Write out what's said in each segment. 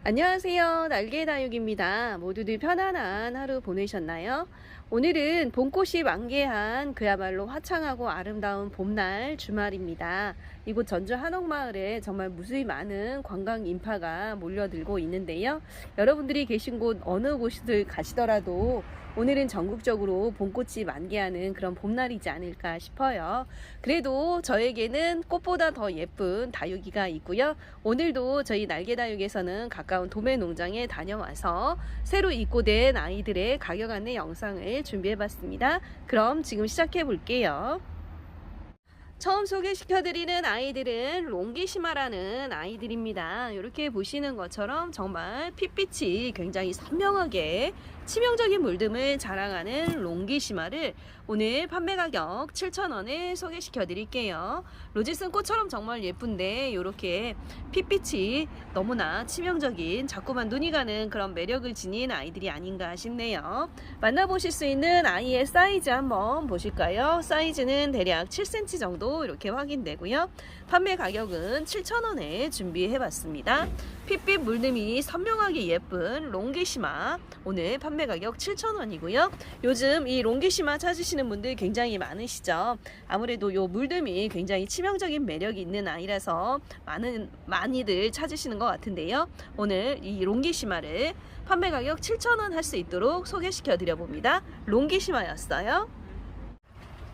안녕하세요. 날개다육입니다. 모두들 편안한 하루 보내셨나요? 오늘은 봄꽃이 만개한 그야말로 화창하고 아름다운 봄날 주말입니다. 이곳 전주 한옥마을에 정말 무수히 많은 관광 인파가 몰려들고 있는데요. 여러분들이 계신 곳 어느 곳을 가시더라도 오늘은 전국적으로 봄꽃이 만개하는 그런 봄날이지 않을까 싶어요. 그래도 저에게는 꽃보다 더 예쁜 다육이가 있고요. 오늘도 저희 날개다육에서는 가까운 도매농장에 다녀와서 새로 입고된 아이들의 가격 안내 영상을 준비해봤습니다. 그럼 지금 시작해 볼게요. 처음 소개시켜드리는 아이들은 롱기시마라는 아이들입니다. 이렇게 보시는 것처럼 정말 핏빛이 굉장히 선명하게 치명적인 물듦을 자랑하는 롱기시마를 오늘 판매 가격 7,000원에 소개시켜 드릴게요. 로지슨 꽃처럼 정말 예쁜데 이렇게 핏빛이 너무나 치명적인 자꾸만 눈이 가는 그런 매력을 지닌 아이들이 아닌가 싶네요. 만나보실 수 있는 아이의 사이즈 한번 보실까요? 사이즈는 대략 7cm 정도 이렇게 확인되고요. 판매 가격은 7,000원에 준비해봤습니다. 핏빛 물듦이 선명하게 예쁜 롱기시마 오늘 판매 가격 7,000원이고요. 요즘 이 롱기시마 찾으시는 분들 굉장히 많으시죠. 아무래도 요 물듦이 굉장히 치명적인 매력이 있는 아이라서 많이들 찾으시는 것 같은데요. 오늘 이 롱기시마를 판매 가격 7,000원 할 수 있도록 소개시켜 드려 봅니다. 롱기시마였어요.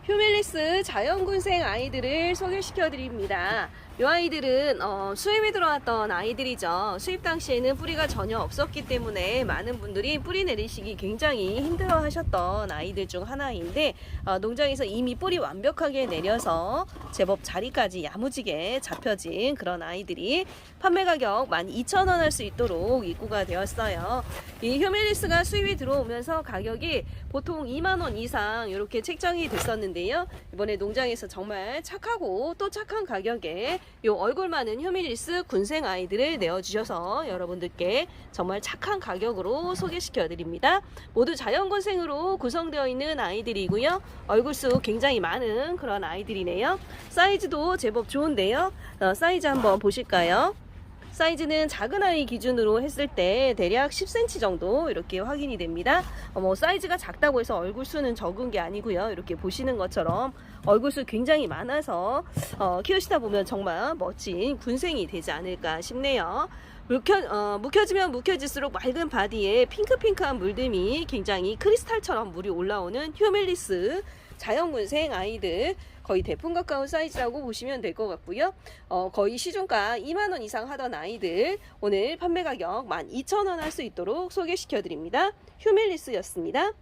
휴밀리스 자연군생 아이들을 소개시켜 드립니다. 이 아이들은 수입이 들어왔던 아이들이죠. 수입 당시에는 뿌리가 전혀 없었기 때문에 많은 분들이 뿌리 내리시기 굉장히 힘들어 하셨던 아이들 중 하나인데 농장에서 이미 뿌리 완벽하게 내려서 제법 자리까지 야무지게 잡혀진 그런 아이들이 판매 가격 12,000원 할 수 있도록 입고가 되었어요. 이 휴밀리스가 수입이 들어오면서 가격이 보통 2만원 이상 이렇게 책정이 됐었는데요. 이번에 농장에서 정말 착하고 또 착한 가격에 요 얼굴 많은 휴밀리스 군생 아이들을 내어주셔서 여러분들께 정말 착한 가격으로 소개시켜 드립니다. 모두 자연군생으로 구성되어 있는 아이들이고요. 얼굴수 굉장히 많은 그런 아이들이네요. 사이즈도 제법 좋은데요. 사이즈 한번 보실까요? 사이즈는 작은 아이 기준으로 했을 때 대략 10cm 정도 이렇게 확인이 됩니다. 사이즈가 작다고 해서 얼굴 수는 적은 게 아니고요. 이렇게 보시는 것처럼 얼굴 수 굉장히 많아서 키우시다 보면 정말 멋진 군생이 되지 않을까 싶네요. 묵혀지면 묵혀질수록 맑은 바디에 핑크핑크한 물듦이 굉장히 크리스탈처럼 물이 올라오는 휴밀리스 자연군생 아이들 거의 대풍 가까운 사이즈라고 보시면 될 것 같고요. 거의 시중가 2만원 이상 하던 아이들 오늘 판매 가격 12,000원 할 수 있도록 소개시켜 드립니다. 휴밀리스였습니다.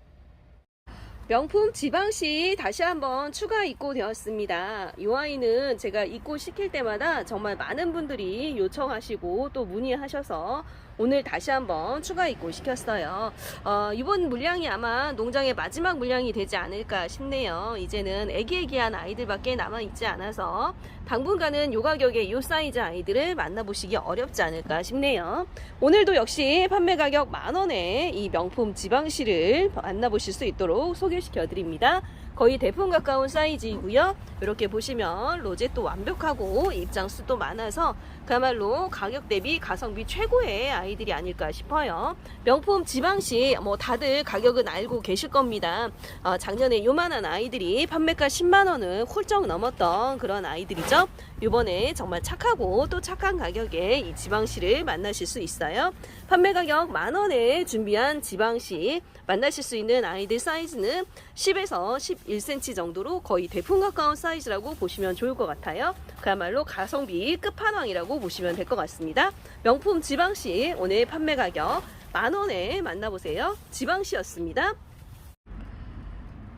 명품 지방시 다시 한번 추가 입고되었습니다. 이 아이는 제가 입고시킬 때마다 정말 많은 분들이 요청하시고 또 문의하셔서 오늘 다시 한번 추가 입고시켰어요. 이번 물량이 아마 농장의 마지막 물량이 되지 않을까 싶네요. 이제는 애기애기한 아이들밖에 남아있지 않아서 당분간은 요 가격에 요 사이즈 아이들을 만나보시기 어렵지 않을까 싶네요. 오늘도 역시 판매 가격 10,000원에 이 명품 지방시를 만나보실 수 있도록 소개시켜 드립니다. 거의 대풍 가까운 사이즈이고요. 이렇게 보시면 로제도 완벽하고 입장수도 많아서 그야말로 가격 대비 가성비 최고의 아이들이 아닐까 싶어요. 명품 지방시 다들 가격은 알고 계실 겁니다. 작년에 요만한 아이들이 판매가 10만원을 훌쩍 넘었던 그런 아이들이죠. 이번에 정말 착하고 또 착한 가격에 이 지방시를 만나실 수 있어요. 판매 가격 10,000원에 준비한 지방시 만나실 수 있는 아이들 사이즈는 10에서 11cm 정도로 거의 대풍 가까운 사이즈라고 보시면 좋을 것 같아요. 그야말로 가성비 끝판왕이라고 보시면 될 것 같습니다. 명품 지방시 오늘 판매 가격 10,000원에 만나보세요. 지방시였습니다.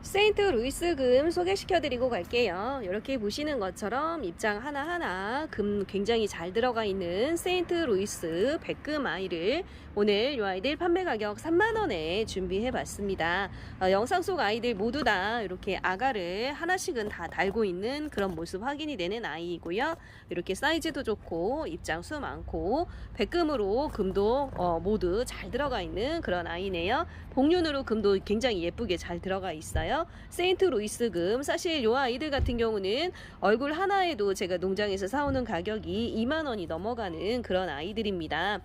세인트 루이스 금 소개시켜 드리고 갈게요. 이렇게 보시는 것처럼 입장 하나하나 금 굉장히 잘 들어가 있는 세인트 루이스 백금 아이를 오늘 이 아이들 판매 가격 30,000원에 준비해 봤습니다. 영상 속 아이들 모두 다 이렇게 아가를 하나씩은 다 달고 있는 그런 모습 확인이 되는 아이이고요. 이렇게 사이즈도 좋고 입장수 많고 백금으로 금도 모두 잘 들어가 있는 그런 아이네요. 복륜으로 금도 굉장히 예쁘게 잘 들어가 있어요. 있어요. 세인트루이스금. 사실 요 아이들 같은 경우는 얼굴 하나에도 제가 농장에서 사오는 가격이 2만 원이 넘어가는 그런 아이들입니다.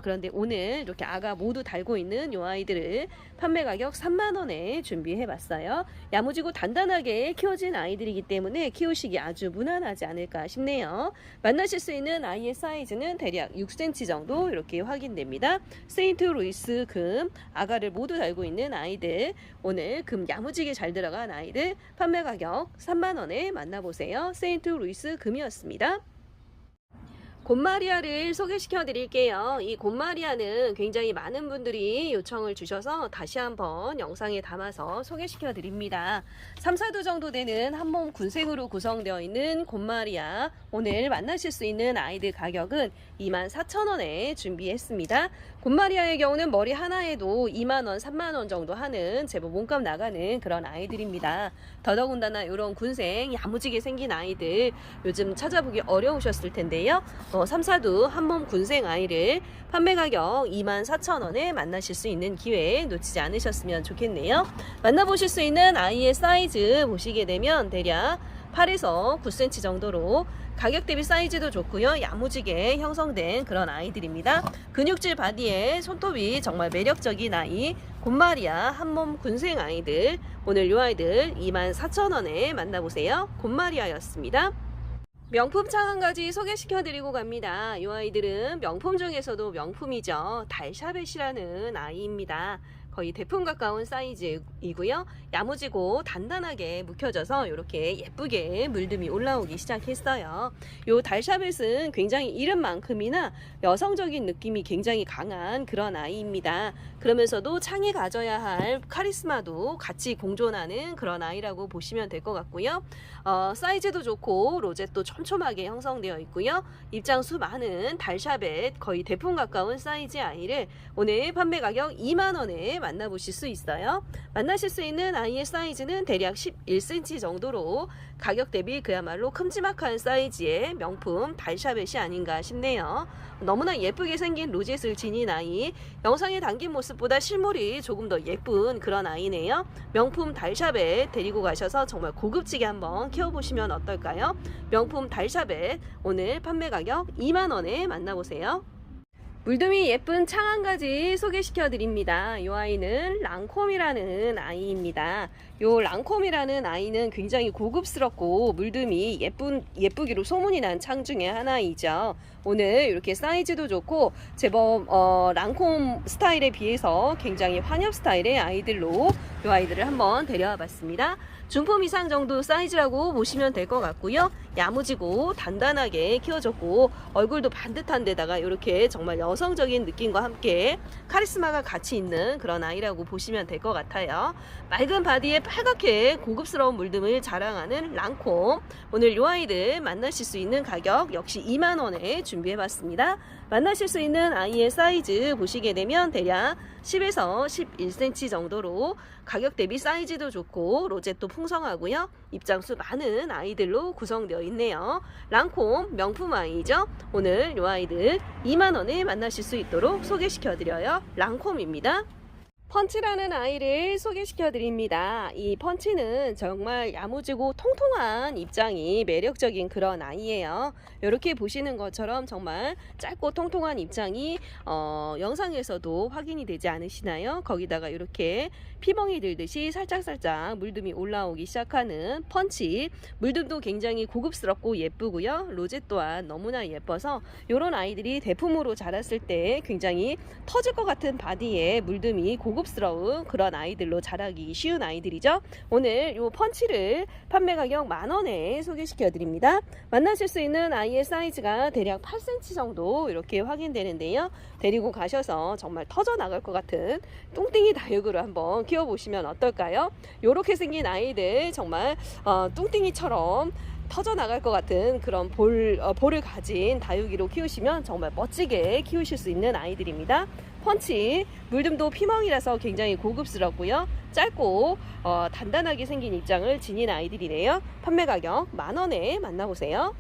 그런데 오늘 이렇게 아가 모두 달고 있는 요 아이들을 판매 가격 3만 원에 준비해 봤어요. 야무지고 단단하게 키워진 아이들이기 때문에 키우시기 아주 무난하지 않을까 싶네요. 만나실 수 있는 아이의 사이즈는 대략 6cm 정도 이렇게 확인됩니다. 세인트루이스 금 아가를 모두 달고 있는 아이들, 오늘 금 야무지게 잘 들어간 아이들 판매 가격 3만 원에 만나보세요. 세인트루이스 금이었습니다. 곰마리아를 소개시켜 드릴게요. 이 곰마리아는 굉장히 많은 분들이 요청을 주셔서 다시 한번 영상에 담아서 소개시켜 드립니다. 3, 4두 정도 되는 한몸 군생으로 구성되어 있는 곰마리아, 오늘 만나실 수 있는 아이들 가격은 24,000원에 준비했습니다. 곰마리아의 경우는 머리 하나에도 2만원, 3만원 정도 하는 제법 몸값 나가는 그런 아이들입니다. 더더군다나 이런 군생 야무지게 생긴 아이들 요즘 찾아보기 어려우셨을 텐데요. 3, 4두 한몸 군생 아이를 판매 가격 24,000원에 만나실 수 있는 기회 놓치지 않으셨으면 좋겠네요. 만나보실 수 있는 아이의 사이즈 보시게 되면 대략 8에서 9cm 정도로 가격 대비 사이즈도 좋고요. 야무지게 형성된 그런 아이들입니다. 근육질 바디에 손톱이 정말 매력적인 아이, 곰마리아 한몸 군생 아이들, 오늘 이 아이들 24,000원에 만나보세요. 곰마리아였습니다. 명품 차 한 가지 소개시켜 드리고 갑니다. 이 아이들은 명품 중에서도 명품이죠. 달샤벳이라는 아이입니다. 거의 대품 가까운 사이즈이고요. 야무지고 단단하게 묵혀져서 이렇게 예쁘게 물듬이 올라오기 시작했어요. 이 달샤벳은 굉장히 이름만큼이나 여성적인 느낌이 굉장히 강한 그런 아이입니다. 그러면서도 창이 가져야 할 카리스마도 같이 공존하는 그런 아이라고 보시면 될 것 같고요. 사이즈도 좋고 로zet도 촘촘하게 형성되어 있고요. 입장수 많은 달샤벳 거의 대품 가까운 사이즈 아이를 오늘 판매 가격 2만 원에 만나보실 수 있어요. 만나실 수 있는 아이의 사이즈는 대략 11cm 정도로 가격 대비 그야말로 큼지막한 사이즈의 명품 달샤벳이 아닌가 싶네요. 너무나 예쁘게 생긴 로zet을 지닌 아이, 영상에 담긴 모습보다 실물이 조금 더 예쁜 그런 아이네요. 명품 달샤벳 데리고 가셔서 정말 고급지게 한번 키워보시면 어떨까요? 명품 달샤벳 오늘 판매 가격 2만 원에 만나보세요. 물듬이 예쁜 창 한 가지 소개시켜 드립니다. 이 아이는 랑콤이라는 아이입니다. 이 랑콤이라는 아이는 굉장히 고급스럽고 물듬이 예쁘기로 소문이 난 창 중에 하나이죠. 오늘 이렇게 사이즈도 좋고 제법 랑콤 스타일에 비해서 굉장히 환엽 스타일의 아이들로 이 아이들을 한번 데려와 봤습니다. 중품 이상 정도 사이즈라고 보시면 될 것 같고요. 야무지고 단단하게 키워졌고 얼굴도 반듯한 데다가 이렇게 정말 여성적인 느낌과 함께 카리스마가 같이 있는 그런 아이라고 보시면 될 것 같아요. 맑은 바디에 빨갛게 고급스러운 물듬을 자랑하는 랑콤, 오늘 이 아이들 만나실 수 있는 가격 역시 2만 원에 준비해봤습니다. 만나실 수 있는 아이의 사이즈 보시게 되면 대략 10에서 11cm 정도로 가격 대비 사이즈도 좋고 로zet도 풍성하고요. 입장수 많은 아이들로 구성되어 있네요. 랑콤 명품 아이죠. 오늘 이 아이들 2만 원에 만나실 수 있도록 소개시켜 드려요. 랑콤입니다. 펀치라는 아이를 소개시켜 드립니다. 이 펀치는 정말 야무지고 통통한 입장이 매력적인 그런 아이예요. 이렇게 보시는 것처럼 정말 짧고 통통한 입장이 영상에서도 확인이 되지 않으시나요? 거기다가 이렇게 피멍이 들듯이 살짝살짝 물듬이 올라오기 시작하는 펀치, 물듬도 굉장히 고급스럽고 예쁘고요. 로제 또한 너무나 예뻐서 이런 아이들이 대품으로 자랐을 때 굉장히 터질 것 같은 바디에 물듬이 고급스러운 그런 아이들로 자라기 쉬운 아이들이죠. 오늘 이 펀치를 판매 가격 10,000원에 소개시켜 드립니다. 만나실 수 있는 아이의 사이즈가 대략 8cm 정도 이렇게 확인되는데요. 데리고 가셔서 정말 터져 나갈 것 같은 뚱땡이 다육으로 한번 키워보시면 어떨까요? 이렇게 생긴 아이들 정말 뚱땡이처럼 터져 나갈 것 같은 그런 볼을 가진 다육이로 키우시면 정말 멋지게 키우실 수 있는 아이들입니다. 펀치, 물듬도 피멍이라서 굉장히 고급스럽고요. 짧고 단단하게 생긴 입장을 지닌 아이들이네요. 판매 가격 10,000원에 만나보세요.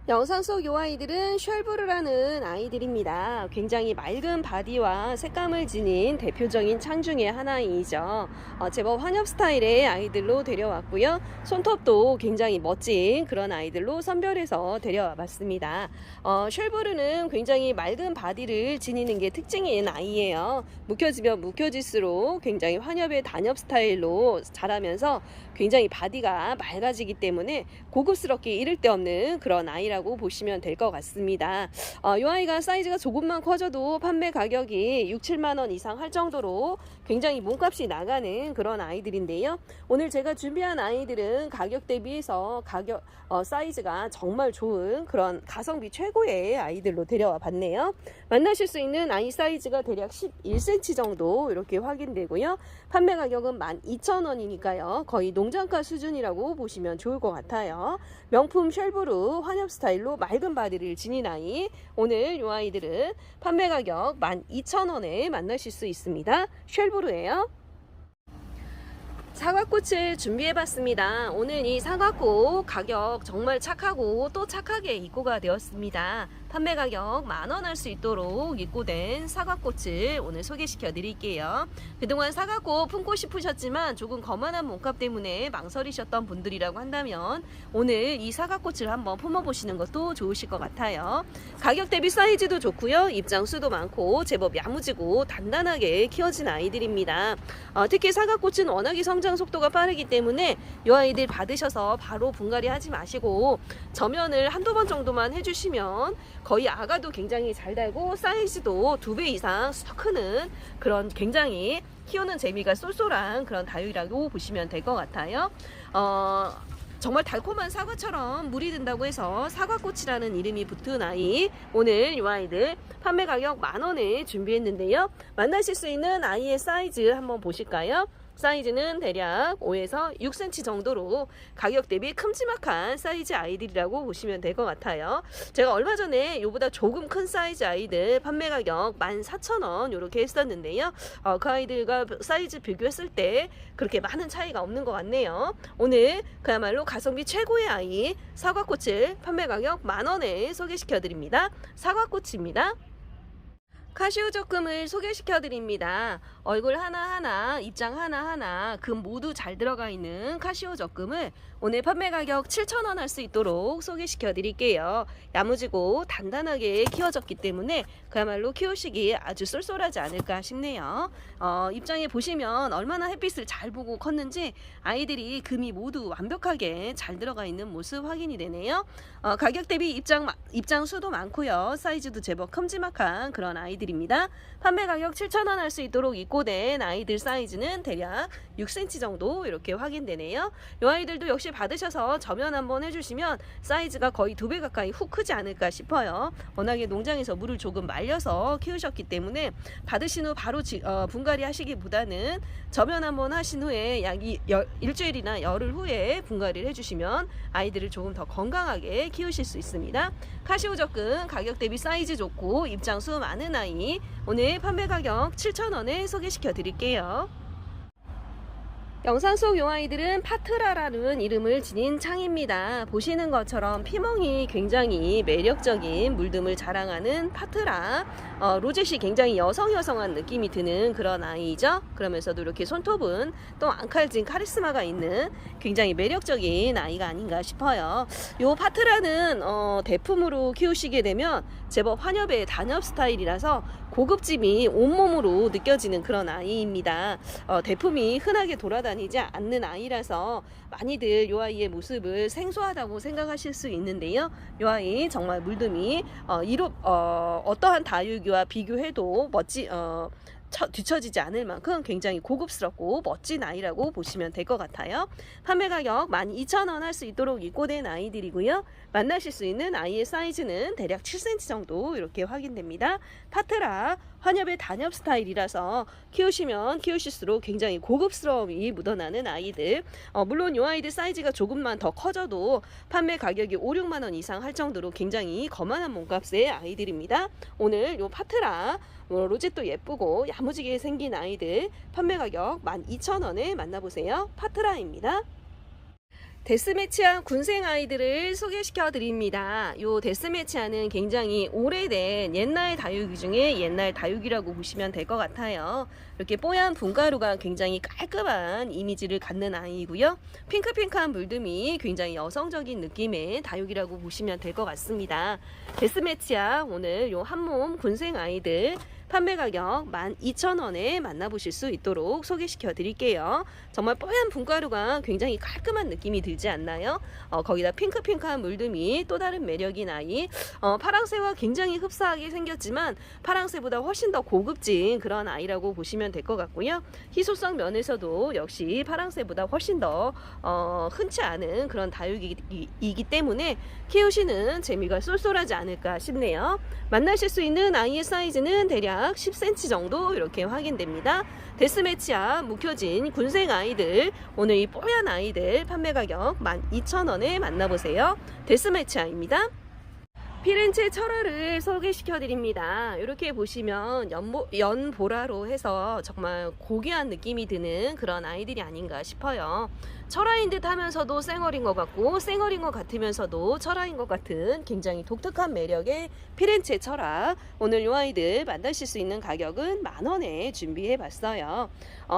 영상 속 이 아이들은 쉘브르라는 아이들입니다. 굉장히 맑은 바디와 색감을 지닌 대표적인 창 중의 하나이죠. 제법 환엽 스타일의 아이들로 데려왔고요. 손톱도 굉장히 멋진 그런 아이들로 선별해서 데려와 봤습니다. 쉘브르는 굉장히 맑은 바디를 지니는 게 특징인 아이예요. 묵혀지면 묵혀질수록 굉장히 환엽의 단엽 스타일로 자라면서 굉장히 바디가 맑아지기 때문에 고급스럽게 이를 데 없는 그런 아이라고 보시면 될 것 같습니다. 이 아이가 사이즈가 조금만 커져도 판매 가격이 6, 7만원 이상 할 정도로 굉장히 몸값이 나가는 그런 아이들인데요. 오늘 제가 준비한 아이들은 가격 대비해서 사이즈가 정말 좋은 그런 가성비 최고의 아이들로 데려와 봤네요. 만나실 수 있는 아이 사이즈가 대략 11cm 정도 이렇게 확인되고요. 판매 가격은 12,000원이니까요. 거의 농장가 수준이라고 보시면 좋을 것 같아요. 명품 쉘브르 환엽 스타일로 맑은 바디를 지닌 아이, 오늘 이 아이들은 판매 가격 12,000원에 만나실 수 있습니다. 쉘브르예요. 사과꽃을 준비해봤습니다. 오늘 이 사과꽃 가격 정말 착하고 또 착하게 입고가 되었습니다. 판매 가격 10,000원 할 수 있도록 입고된 사과꽃을 오늘 소개시켜 드릴게요. 그동안 사과꽃 품고 싶으셨지만 조금 거만한 몸값 때문에 망설이셨던 분들이라고 한다면 오늘 이 사과꽃을 한번 품어보시는 것도 좋으실 것 같아요. 가격 대비 사이즈도 좋고요. 입장수도 많고 제법 야무지고 단단하게 키워진 아이들입니다. 특히 사과꽃은 워낙에 성장 속도가 빠르기 때문에 이 아이들 받으셔서 바로 분갈이 하지 마시고 저면을 한두 번 정도만 해주시면 거의 아가도 굉장히 잘 달고 사이즈도 2배 이상 쑥 크는 그런 굉장히 키우는 재미가 쏠쏠한 그런 다육이라고 보시면 될 것 같아요. 정말 달콤한 사과처럼 물이 든다고 해서 사과꽃이라는 이름이 붙은 아이, 오늘 이 아이들 판매 가격 10,000원에 준비했는데요. 만나실 수 있는 아이의 사이즈 한번 보실까요? 사이즈는 대략 5에서 6cm 정도로 가격 대비 큼지막한 사이즈 아이들이라고 보시면 될 것 같아요. 제가 얼마 전에 이보다 조금 큰 사이즈 아이들 판매 가격 14,000원 이렇게 했었는데요. 그 아이들과 사이즈 비교했을 때 그렇게 많은 차이가 없는 것 같네요. 오늘 그야말로 가성비 최고의 아이 사과꽃을 판매 가격 10,000원에 소개시켜 드립니다. 사과꽃입니다. 카시오 적금을 소개시켜 드립니다. 얼굴 하나하나, 입장 하나하나 금 모두 잘 들어가 있는 카시오 적금을 오늘 판매 가격 7,000원 할 수 있도록 소개시켜 드릴게요. 야무지고 단단하게 키워졌기 때문에 그야말로 키우시기 아주 쏠쏠하지 않을까 싶네요. 입장에 보시면 얼마나 햇빛을 잘 보고 컸는지 아이들이 금이 모두 완벽하게 잘 들어가 있는 모습 확인이 되네요. 가격 대비 입장 수도 많고요. 사이즈도 제법 큼지막한 그런 아이들입니다. 판매 가격 7,000원 할 수 있도록 입고된 아이들 사이즈는 대략 6cm 정도 이렇게 확인되네요. 이 아이들도 역시 받으셔서 저면 한번 해주시면 사이즈가 거의 2배 가까이 훅 크지 않을까 싶어요. 워낙에 농장에서 물을 조금 말려서 키우셨기 때문에 받으신 후 바로 분갈이 하시기보다는 저면 한번 하신 후에 약 일주일이나 열흘 후에 분갈이를 해주시면 아이들을 조금 더 건강하게 키우실 수 있습니다. 카시오 적금 가격 대비 사이즈 좋고 입장수 많은 아이, 오늘 판매 가격 7,000원에 소개시켜 드릴게요. 영상 속 이 아이들은 파트라라는 이름을 지닌 창입니다. 보시는 것처럼 피멍이 굉장히 매력적인 물듬을 자랑하는 파트라, 로젯이 굉장히 여성한 느낌이 드는 그런 아이죠. 그러면서도 이렇게 손톱은 또 앙칼진 카리스마가 있는 굉장히 매력적인 아이가 아닌가 싶어요. 이 파트라는 대품으로 키우시게 되면 제법 환엽의 단엽 스타일이라서 고급짐이 온몸으로 느껴지는 그런 아이입니다. 대품이 흔하게 돌아다니지 않는 아이라서 많이들 이 아이의 모습을 생소하다고 생각하실 수 있는데요. 이 아이 정말 물듬이 어떠한 다육이와 비교해도 뒤처지지 않을 만큼 굉장히 고급스럽고 멋진 아이라고 보시면 될 것 같아요. 판매 가격 12,000원 할 수 있도록 입고된 아이들이고요. 만나실 수 있는 아이의 사이즈는 대략 7cm 정도 이렇게 확인됩니다. 파트라 환엽의 단엽 스타일이라서 키우시면 키우실수록 굉장히 고급스러움이 묻어나는 아이들. 물론 이 아이들 사이즈가 조금만 더 커져도 판매 가격이 5, 6만원 이상 할 정도로 굉장히 거만한 몸값의 아이들입니다. 오늘 이 파트라 로zet도 예쁘고 야무지게 생긴 아이들 판매 가격 12,000원에 만나보세요. 파트라입니다. 데스매치아 군생 아이들을 소개시켜 드립니다. 요 데스매치아는 굉장히 오래된 옛날 다육이 중에 옛날 다육이라고 보시면 될 것 같아요. 이렇게 뽀얀 분가루가 굉장히 깔끔한 이미지를 갖는 아이고요. 핑크핑크한 물듬이 굉장히 여성적인 느낌의 다육이라고 보시면 될 것 같습니다. 데스매치아 오늘 요 한몸 군생 아이들 판매 가격 12,000원에 만나보실 수 있도록 소개시켜 드릴게요. 정말 뽀얀 분가루가 굉장히 깔끔한 느낌이 들지 않나요? 거기다 핑크핑크한 물듬이 또 다른 매력인 아이. 파랑새와 굉장히 흡사하게 생겼지만 파랑새보다 훨씬 더 고급진 그런 아이라고 보시면 될 것 같고요. 희소성 면에서도 역시 파랑새보다 훨씬 더 흔치 않은 그런 다육이기 때문에 키우시는 재미가 쏠쏠하지 않을까 싶네요. 만나실 수 있는 아이의 사이즈는 대략 10cm 정도 이렇게 확인됩니다. 데스매치아 묵혀진 군생 아이들, 오늘 이 뽀얀 아이들 판매 가격 12,000원에 만나보세요. 데스매치아입니다. 피렌체 철화를 소개시켜 드립니다. 이렇게 보시면 연보라로 해서 정말 고귀한 느낌이 드는 그런 아이들이 아닌가 싶어요. 철화인 듯 하면서도 쌩얼인 것 같고 쌩얼인 것 같으면서도 철화인 것 같은 굉장히 독특한 매력의 피렌체 철화. 오늘 이 아이들 만나실 수 있는 가격은 10,000원에 준비해 봤어요.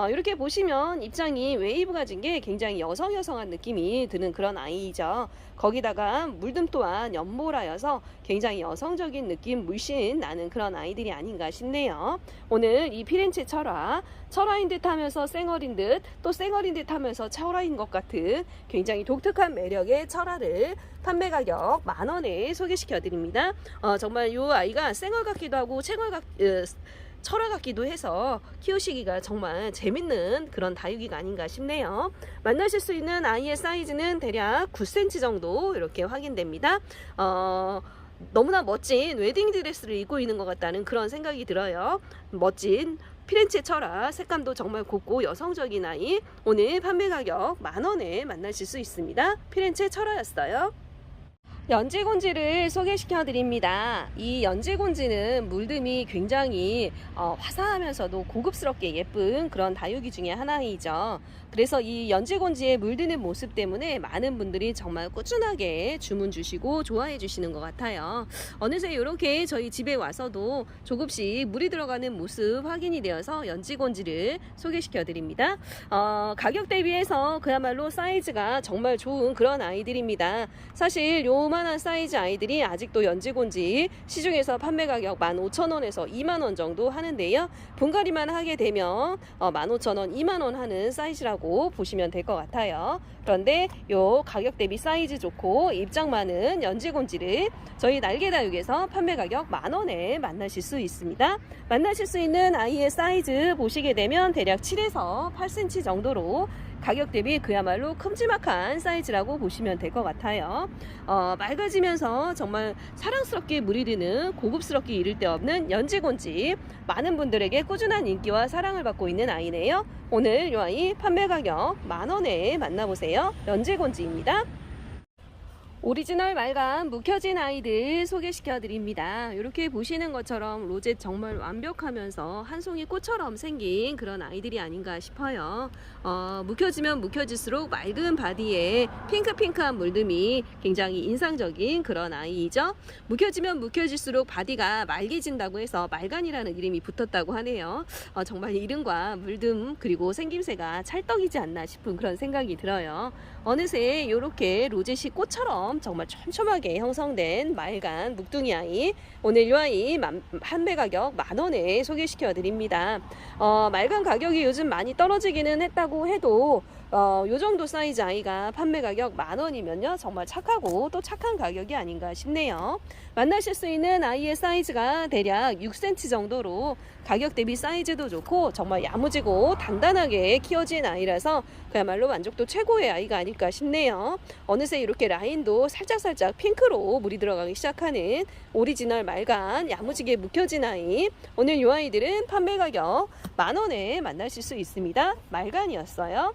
이렇게 보시면 입장이 웨이브 가진 게 굉장히 여성한 느낌이 드는 그런 아이죠. 거기다가 물듬 또한 연보라여서 굉장히 여성적인 느낌 물씬 나는 그런 아이들이 아닌가 싶네요. 오늘 이 피렌체 철화인 듯 하면서 쌩얼인 듯 또 쌩얼인 듯 하면서 철화인 것 같은 굉장히 독특한 매력의 철화를 판매 가격 10,000원에 소개시켜 드립니다. 정말 이 아이가 쌩얼 같기도 하고 철화 같기도 해서 키우시기가 정말 재밌는 그런 다육이가 아닌가 싶네요. 만나실 수 있는 아이의 사이즈는 대략 9cm 정도 이렇게 확인됩니다. 너무나 멋진 웨딩드레스를 입고 있는 것 같다는 그런 생각이 들어요. 멋진 피렌체 철화, 색감도 정말 곱고 여성적인 아이. 오늘 판매 가격 10,000원에 만나실 수 있습니다. 피렌체 철화였어요. 연지곤지를 소개시켜 드립니다. 이 연지곤지는 물듬이 굉장히 화사하면서도 고급스럽게 예쁜 그런 다육이 중에 하나이죠. 그래서 이 연지곤지의 물드는 모습 때문에 많은 분들이 정말 꾸준하게 주문 주시고 좋아해 주시는 것 같아요. 어느새 이렇게 저희 집에 와서도 조금씩 물이 들어가는 모습 확인이 되어서 연지곤지를 소개시켜 드립니다. 가격 대비해서 그야말로 사이즈가 정말 좋은 그런 아이들입니다. 사실 요만한 사이즈 아이들이 아직도 연지곤지 시중에서 판매 가격 15,000원에서 20,000원 정도 하는데요. 분갈이만 하게 되면 15,000원, 20,000원 하는 사이즈라고 보시면 될 것 같아요. 그런데 요 가격 대비 사이즈 좋고 입장 많은 연지곤지를 저희 날개다육에서 판매 가격 10,000원에 만나실 수 있습니다. 만나실 수 있는 아이의 사이즈 보시게 되면 대략 7에서 8cm 정도로 가격 대비 그야말로 큼지막한 사이즈라고 보시면 될 것 같아요. 맑아지면서 정말 사랑스럽게 물이 드는 고급스럽게 이를 데 없는 연지곤지, 많은 분들에게 꾸준한 인기와 사랑을 받고 있는 아이네요. 오늘 이 아이 판매 가격 10,000원에 만나보세요. 연지곤지입니다. 오리지널 말감 묵혀진 아이들 소개시켜 드립니다. 이렇게 보시는 것처럼 로제 정말 완벽하면서 한 송이 꽃처럼 생긴 그런 아이들이 아닌가 싶어요. 묵혀지면 묵혀질수록 맑은 바디에 핑크핑크한 물듬이 굉장히 인상적인 그런 아이이죠. 묵혀지면 묵혀질수록 바디가 맑아진다고 해서 말간이라는 이름이 붙었다고 하네요. 정말 이름과 물듬 그리고 생김새가 찰떡이지 않나 싶은 그런 생각이 들어요. 어느새 이렇게 로제식 꽃처럼 정말 촘촘하게 형성된 맑은 묵둥이 아이, 오늘 이 아이 판매 가격 10,000원에 소개시켜 드립니다. 맑은 가격이 요즘 많이 떨어지기는 했다고 해도 요 정도 사이즈 아이가 판매 가격 10,000원이면요 정말 착하고 또 착한 가격이 아닌가 싶네요. 만나실 수 있는 아이의 사이즈가 대략 6cm 정도로 가격 대비 사이즈도 좋고 정말 야무지고 단단하게 키워진 아이라서 그야말로 만족도 최고의 아이가 아닐까 싶네요. 어느새 이렇게 라인도 살짝살짝 핑크로 물이 들어가기 시작하는 오리지널 말간 야무지게 묵혀진 아이, 오늘 이 아이들은 판매 가격 10,000원에 만나실 수 있습니다. 말간이었어요.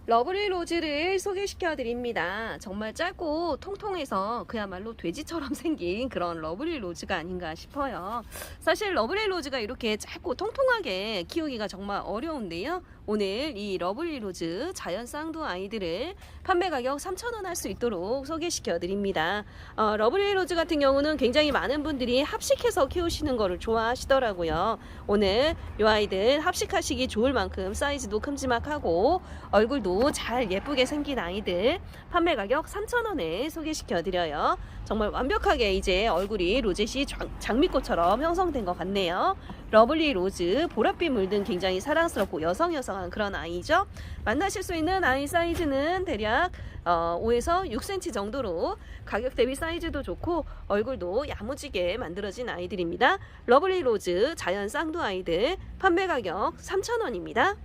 러블리 로즈를 소개시켜 드립니다. 정말 짧고 통통해서 그야말로 돼지처럼 생긴 그런 러블리 로즈가 아닌가 싶어요. 사실 러블리 로즈가 이렇게 짧고 통통하게 키우기가 정말 어려운데요. 오늘 이 러블리 로즈 자연 쌍두 아이들을 판매 가격 3,000원 할 수 있도록 소개시켜 드립니다. 러블리 로즈 같은 경우는 굉장히 많은 분들이 합식해서 키우시는 거를 좋아하시더라고요. 오늘 이 아이들 합식하시기 좋을 만큼 사이즈도 큼지막하고 얼굴도 잘 예쁘게 생긴 아이들 판매 가격 3,000원에 소개시켜 드려요. 정말 완벽하게 이제 얼굴이 로젯이 장미꽃처럼 형성된 것 같네요. 러블리 로즈 보랏빛 물든 굉장히 사랑스럽고 여성여성한 그런 아이죠. 만나실 수 있는 아이 사이즈는 대략 5에서 6cm 정도로 가격 대비 사이즈도 좋고 얼굴도 야무지게 만들어진 아이들입니다. 러블리 로즈 자연 쌍두 아이들 판매 가격 3,000원입니다.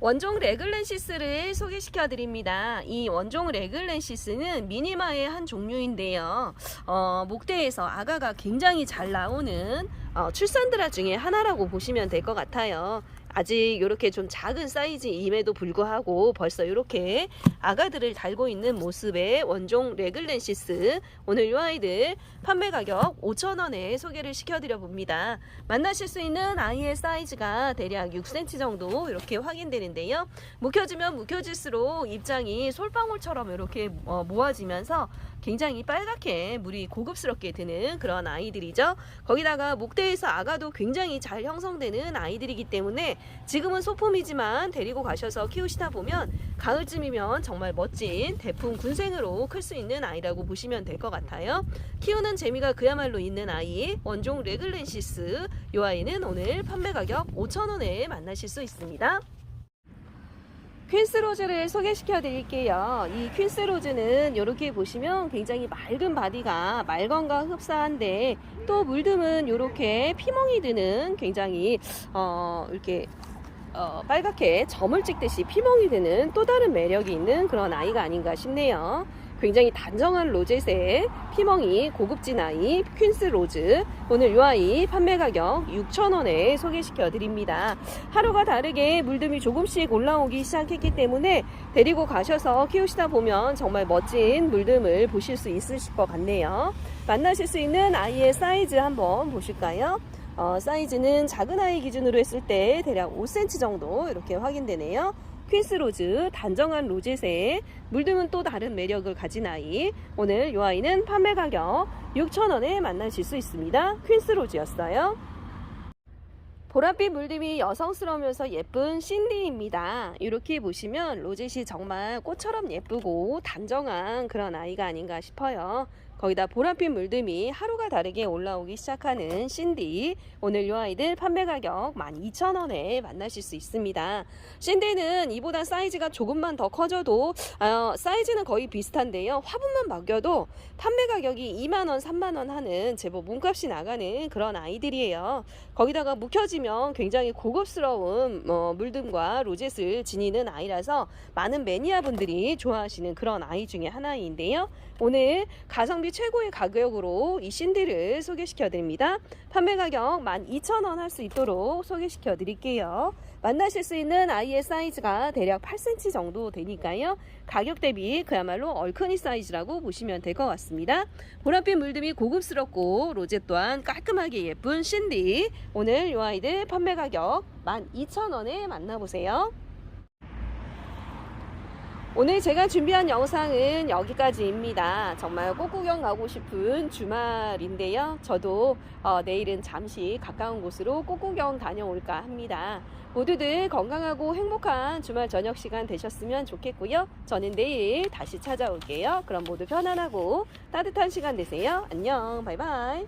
원종 레글렌시스를 소개시켜 드립니다. 이 원종 레글렌시스는 미니마의 한 종류인데요. 목대에서 아가가 굉장히 잘 나오는 출산드라 중에 하나라고 보시면 될 것 같아요. 아직 이렇게 좀 작은 사이즈임에도 불구하고 벌써 이렇게 아가들을 달고 있는 모습의 원종 레글렌시스, 오늘 이 아이들 판매 가격 5,000원에 소개를 시켜드려 봅니다. 만나실 수 있는 아이의 사이즈가 대략 6cm 정도 이렇게 확인되는데요. 묵혀지면 묵혀질수록 입장이 솔방울처럼 이렇게 모아지면서 굉장히 빨갛게 물이 고급스럽게 드는 그런 아이들이죠. 거기다가 목대에서 아가도 굉장히 잘 형성되는 아이들이기 때문에 지금은 소품이지만 데리고 가셔서 키우시다 보면 가을쯤이면 정말 멋진 대풍 군생으로 클 수 있는 아이라고 보시면 될 것 같아요. 키우는 재미가 그야말로 있는 아이 원종 레글렌시스, 이 아이는 오늘 판매 가격 5,000원에 만나실 수 있습니다. 퀸스로즈를 소개시켜 드릴게요. 이 퀸스로즈는 이렇게 보시면 굉장히 맑은 바디가 말건과 흡사한데 또 물듬은 이렇게 피멍이 드는 굉장히 이렇게 빨갛게 점을 찍듯이 피멍이 드는 또 다른 매력이 있는 그런 아이가 아닌가 싶네요. 굉장히 단정한 로젯의 피멍이 고급진 아이 퀸스 로즈, 오늘 이 아이 판매 가격 6,000원에 소개시켜 드립니다. 하루가 다르게 물듬이 조금씩 올라오기 시작했기 때문에 데리고 가셔서 키우시다 보면 정말 멋진 물듬을 보실 수 있으실 것 같네요. 만나실 수 있는 아이의 사이즈 한번 보실까요? 사이즈는 작은 아이 기준으로 했을 때 대략 5cm 정도 이렇게 확인되네요. 퀸스로즈 단정한 로젯에 물듬은 또 다른 매력을 가진 아이, 오늘 이 아이는 판매 가격 6,000원에 만나실 수 있습니다. 퀸스로즈였어요. 보랏빛 물듬이 여성스러우면서 예쁜 신디입니다. 이렇게 보시면 로젯이 정말 꽃처럼 예쁘고 단정한 그런 아이가 아닌가 싶어요. 거기다 보랏빛 물듬이 하루가 다르게 올라오기 시작하는 신디, 오늘 이 아이들 판매 가격 12,000원에 만나실 수 있습니다. 신디는 이보다 사이즈가 조금만 더 커져도 사이즈는 거의 비슷한데요. 화분만 바뀌어도 판매 가격이 2만원 3만원 하는 제법 몸값이 나가는 그런 아이들이에요. 거기다가 묵혀지면 굉장히 고급스러운 물듬과 로젯을 지니는 아이라서 많은 매니아분들이 좋아하시는 그런 아이 중에 하나인데요. 오늘 가성비 최고의 가격으로 이 신디를 소개시켜 드립니다. 판매 가격 12,000원 할 수 있도록 소개시켜 드릴게요. 만나실 수 있는 아이의 사이즈가 대략 8cm 정도 되니까요. 가격 대비 그야말로 얼큰이 사이즈라고 보시면 될 것 같습니다. 보랏빛 물듬이 고급스럽고 로젯 또한 깔끔하게 예쁜 신디, 오늘 이 아이들 판매 가격 12,000원에 만나보세요. 오늘 제가 준비한 영상은 여기까지입니다. 정말 꽃구경 가고 싶은 주말인데요. 저도 내일은 잠시 가까운 곳으로 꽃구경 다녀올까 합니다. 모두들 건강하고 행복한 주말 저녁 시간 되셨으면 좋겠고요. 저는 내일 다시 찾아올게요. 그럼 모두 편안하고 따뜻한 시간 되세요. 안녕, 바이바이.